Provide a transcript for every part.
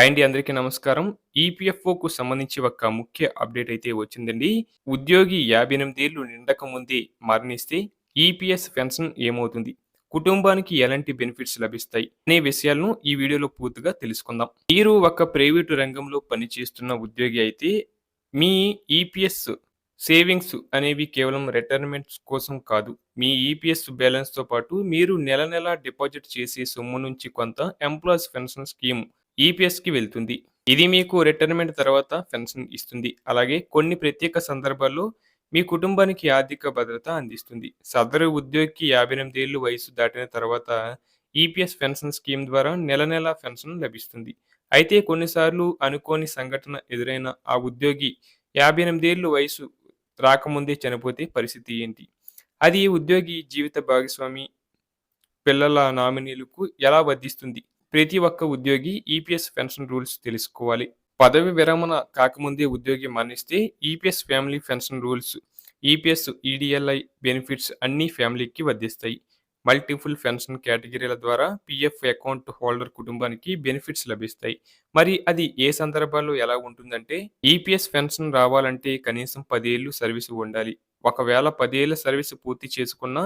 Hi అండి. అందరికీ నమస్కారం. ఈపీఎఫ్ఓకు సంబంధించి ఒక ముఖ్య అప్డేట్ అయితే వచ్చిందండి. ఉద్యోగి 58 ఏళ్లు నిండక ముందే మరణిస్తే ఈపీఎస్ పెన్షన్ ఏమవుతుంది? కుటుంబానికి ఎలాంటి బెనిఫిట్స్ లభిస్తాయి? అనే విషయాలను ఈ వీడియోలో పూర్తిగా తెలుసుకుందాం. మీరు ఒక ప్రైవేటు రంగంలో పనిచేస్తున్న ఉద్యోగి అయితే మీ ఈపీఎస్ సేవింగ్స్ అనేవి కేవలం రిటైర్మెంట్స్ కోసం కాదు. మీ ఈపీఎస్ బ్యాలెన్స్‌తో పాటు మీరు నెల నెలా డిపాజిట్ చేసే సొమ్ము నుంచి కొంత ఎంప్లాయీస్ పెన్షన్ స్కీమ్ ఈపీఎస్‌కి వెళ్తుంది. ఇది మీకు రిటైర్మెంట్ తర్వాత పెన్షన్ ఇస్తుంది. అలాగే కొన్ని ప్రత్యేక సందర్భాల్లో మీ కుటుంబానికి ఆర్థిక భద్రత అందిస్తుంది. సదరు ఉద్యోగికి 58 ఏళ్లు వయసు దాటిన తర్వాత ఈపీఎస్ పెన్షన్ స్కీమ్ ద్వారా నెల నెలా పెన్షన్ లభిస్తుంది. అయితే కొన్నిసార్లు అనుకోని సంఘటన ఎదురైన ఆ ఉద్యోగి 58 ఏళ్లు వయసు రాకముందే చనిపోతే పరిస్థితి ఏంటి? అది ఉద్యోగి జీవిత భాగస్వామి, పిల్లల నామినీలకు ఎలా వర్తిస్తుంది? ప్రతి ఒక్క ఉద్యోగి ఈపీఎస్ పెన్షన్ రూల్స్ తెలుసుకోవాలి. పదవి విరమణ కాకముందే ఉద్యోగి మరణిస్తే EPS family pension rules, EPS EDLI benefits అన్ని ఫ్యామిలీకి వర్తిస్తాయి. మల్టిపుల్ పెన్షన్ కేటగిరీల ద్వారా పీఎఫ్ అకౌంట్ హోల్డర్ కుటుంబానికి బెనిఫిట్స్ లభిస్తాయి. మరి అది ఏ సందర్భాల్లో ఎలా ఉంటుందంటే, ఈపీఎస్ పెన్షన్ రావాలంటే కనీసం 10 ఏళ్లు సర్వీసు ఉండాలి. ఒకవేళ 10 ఏళ్ల సర్వీసు పూర్తి చేసుకున్న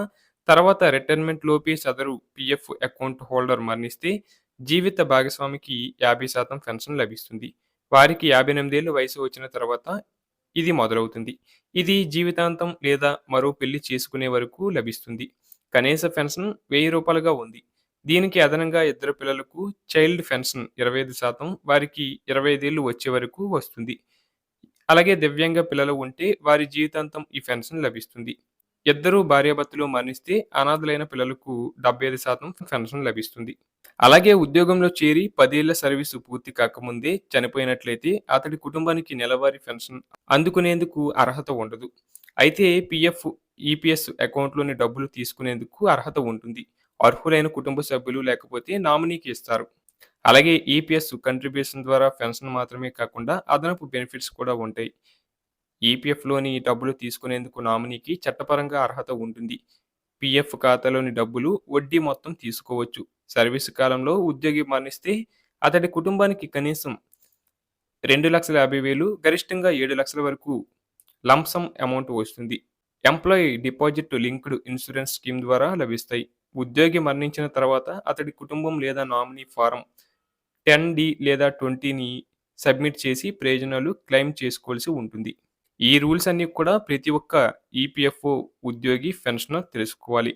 తర్వాత రిటైర్మెంట్ లోపే సదరు పీఎఫ్ అకౌంట్ హోల్డర్ మరణిస్తే జీవిత భాగస్వామికి 50% పెన్షన్ లభిస్తుంది. వారికి 58 ఏళ్ల వయసు వచ్చిన తర్వాత ఇది మొదలవుతుంది. ఇది జీవితాంతం లేదా మరో పెళ్లి చేసుకునే వరకు లభిస్తుంది. కనీస పెన్షన్ రూ. 1000గా ఉంది. దీనికి అదనంగా ఇద్దరు పిల్లలకు చైల్డ్ పెన్షన్ 25% వారికి 25 ఏళ్లు వచ్చే వరకు వస్తుంది. అలాగే దివ్యాంగ పిల్లలు ఉంటే వారి జీవితాంతం ఈ పెన్షన్ లభిస్తుంది. ఇద్దరు భార్యాభర్తలు మరణిస్తే అనాథలైన పిల్లలకు 75% పెన్షన్ లభిస్తుంది. అలాగే ఉద్యోగంలో చేరి 10 ఏళ్ల సర్వీసు పూర్తి కాకముందే చనిపోయినట్లయితే అతడి కుటుంబానికి నెలవారీ పెన్షన్ అందుకునేందుకు అర్హత ఉండదు. అయితే పీఎఫ్, ఈపీఎస్ అకౌంట్‌లోని డబ్బులు తీసుకునేందుకు అర్హత ఉంటుంది. అర్హులైన కుటుంబ సభ్యులు లేకపోతే నామినీకి ఇస్తారు. అలాగే ఈపీఎస్ కంట్రిబ్యూషన్ ద్వారా పెన్షన్ మాత్రమే కాకుండా అదనపు బెనిఫిట్స్ కూడా ఉంటాయి. ఈపీఎఫ్‌లోని డబ్బులు తీసుకునేందుకు నామినీకి చట్టపరంగా అర్హత ఉంటుంది. పీఎఫ్ ఖాతాలోని డబ్బులు వడ్డీ మొత్తం తీసుకోవచ్చు. సర్వీసు కాలంలో ఉద్యోగి మరణిస్తే అతడి కుటుంబానికి కనీసం 2,50,000 గరిష్టంగా 7,00,000 వరకు లంప్ సమ్ అమౌంట్ వస్తుంది. Employee deposit linked insurance scheme ద్వారా లభిస్తాయి. ఉద్యోగి మరణించిన తర్వాత అతడి కుటుంబం లేదా నామినీ ఫారం 10D లేదా 20ని సబ్మిట్ చేసి ప్రయోజనాలు క్లెయిమ్ చేసుకోవాల్సి ఉంటుంది. ఈ రూల్స్ అన్నీ కూడా ప్రతి ఒక్క ఈపీఎఫ్ఓ ఉద్యోగి, పెన్షనర్ తెలుసుకోవాలి.